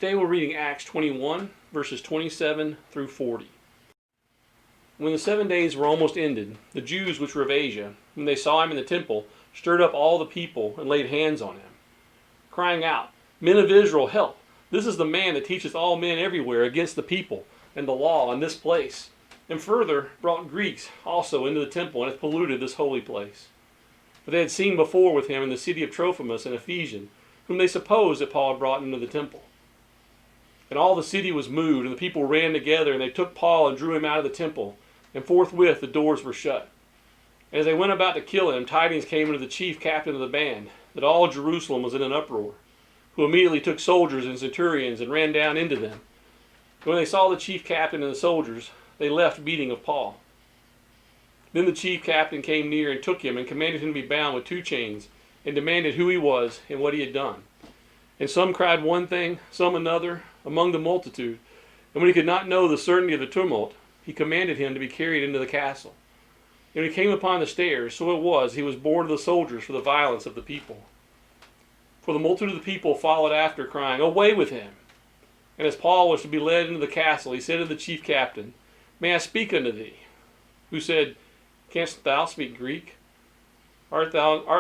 Today we're reading Acts 21, verses 27 through 40. When the 7 days were almost ended, the Jews which were of Asia, when they saw him in the temple, stirred up all the people and laid hands on him, crying out, Men of Israel, help! This is the man that teacheth all men everywhere against the people and the law in this place, and further brought Greeks also into the temple and hath polluted this holy place. For they had seen before with him in the city of Trophimus an Ephesian, whom they supposed that Paul had brought into the temple. And all the city was moved, and the people ran together, and they took Paul and drew him out of the temple, and forthwith the doors were shut. And as they went about to kill him, tidings came unto the chief captain of the band, that all Jerusalem was in an uproar, who immediately took soldiers and centurions, and ran down into them. And when they saw the chief captain and the soldiers, they left beating of Paul. Then the chief captain came near, and took him, and commanded him to be bound with 2 chains, and demanded who he was, and what he had done. And some cried one thing, some another, among the multitude. And when he could not know the certainty of the tumult, he commanded him to be carried into the castle. And when he came upon the stairs, so it was, he was borne to the soldiers for the violence of the people. For the multitude of the people followed after, crying, Away with him! And as Paul was to be led into the castle, he said to the chief captain, May I speak unto thee? Who said, Canst thou speak Greek? Art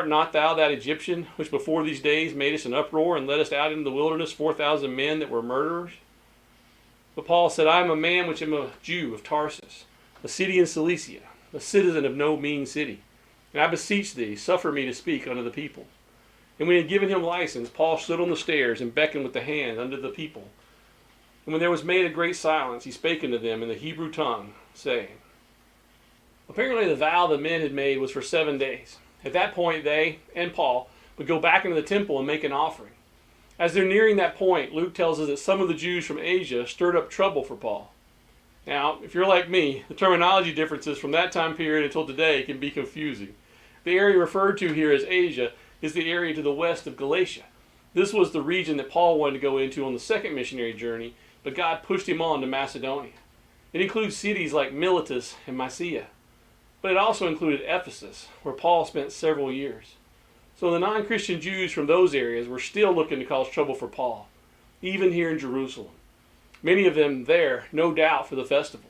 not thou that Egyptian, which before these days made us an uproar, and led us out into the wilderness 4,000 men that were murderers? But Paul said, I am a man which am a Jew of Tarsus, a city in Cilicia, a citizen of no mean city. And I beseech thee, suffer me to speak unto the people. And when he had given him license, Paul stood on the stairs, and beckoned with the hand unto the people. And when there was made a great silence, he spake unto them in the Hebrew tongue, saying, Apparently the vow the men had made was for 7 days. At that point, they and Paul would go back into the temple and make an offering. As they're nearing that point, Luke tells us that some of the Jews from Asia stirred up trouble for Paul. Now, if you're like me, the terminology differences from that time period until today can be confusing. The area referred to here as Asia is the area to the west of Galatia. This was the region that Paul wanted to go into on the second missionary journey, but God pushed him on to Macedonia. It includes cities like Miletus and Mysia. But it also included Ephesus, where Paul spent several years. So the non-Christian Jews from those areas were still looking to cause trouble for Paul, even here in Jerusalem. Many of them there, no doubt, for the festival.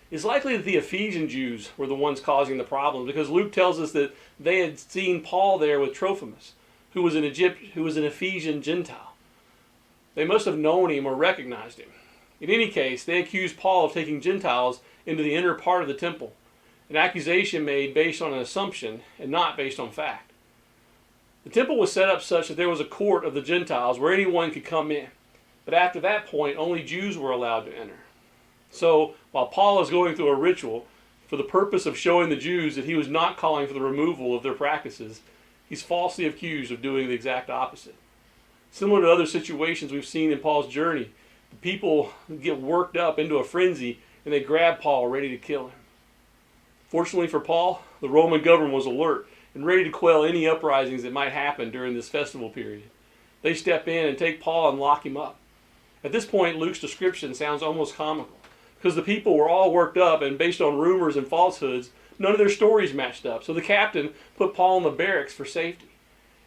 It's likely that the Ephesian Jews were the ones causing the problem, because Luke tells us that they had seen Paul there with Trophimus, who was an Ephesian Gentile. They must have known him or recognized him. In any case, they accused Paul of taking Gentiles into the inner part of the temple, an accusation made based on an assumption and not based on fact. The temple was set up such that there was a court of the Gentiles where anyone could come in, but after that point, only Jews were allowed to enter. So, while Paul is going through a ritual for the purpose of showing the Jews that he was not calling for the removal of their practices, he's falsely accused of doing the exact opposite. Similar to other situations we've seen in Paul's journey, the people get worked up into a frenzy and they grab Paul, ready to kill him. Fortunately for Paul, the Roman government was alert and ready to quell any uprisings that might happen during this festival period. They step in and take Paul and lock him up. At this point, Luke's description sounds almost comical, because the people were all worked up, and based on rumors and falsehoods, none of their stories matched up. So the captain put Paul in the barracks for safety.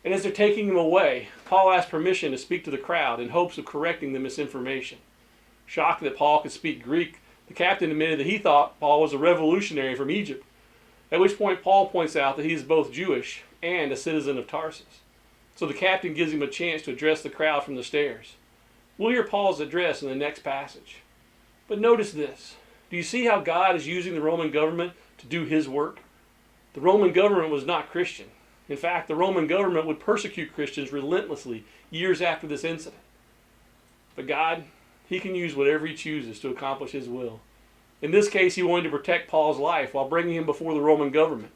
And as they're taking him away, Paul asked permission to speak to the crowd in hopes of correcting the misinformation. Shocked that Paul could speak Greek, the captain admitted that he thought Paul was a revolutionary from Egypt, at which point Paul points out that he is both Jewish and a citizen of Tarsus. So the captain gives him a chance to address the crowd from the stairs. We'll hear Paul's address in the next passage. But notice this. Do you see how God is using the Roman government to do his work? The Roman government was not Christian. In fact, the Roman government would persecute Christians relentlessly years after this incident. But God, he can use whatever he chooses to accomplish his will. In this case, he wanted to protect Paul's life while bringing him before the Roman government.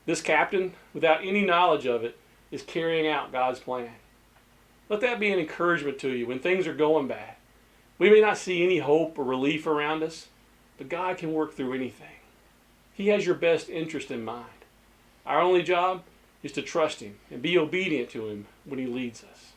This captain, without any knowledge of it, is carrying out God's plan. Let that be an encouragement to you when things are going bad. We may not see any hope or relief around us, but God can work through anything. He has your best interest in mind. Our only job is to trust him and be obedient to him when he leads us.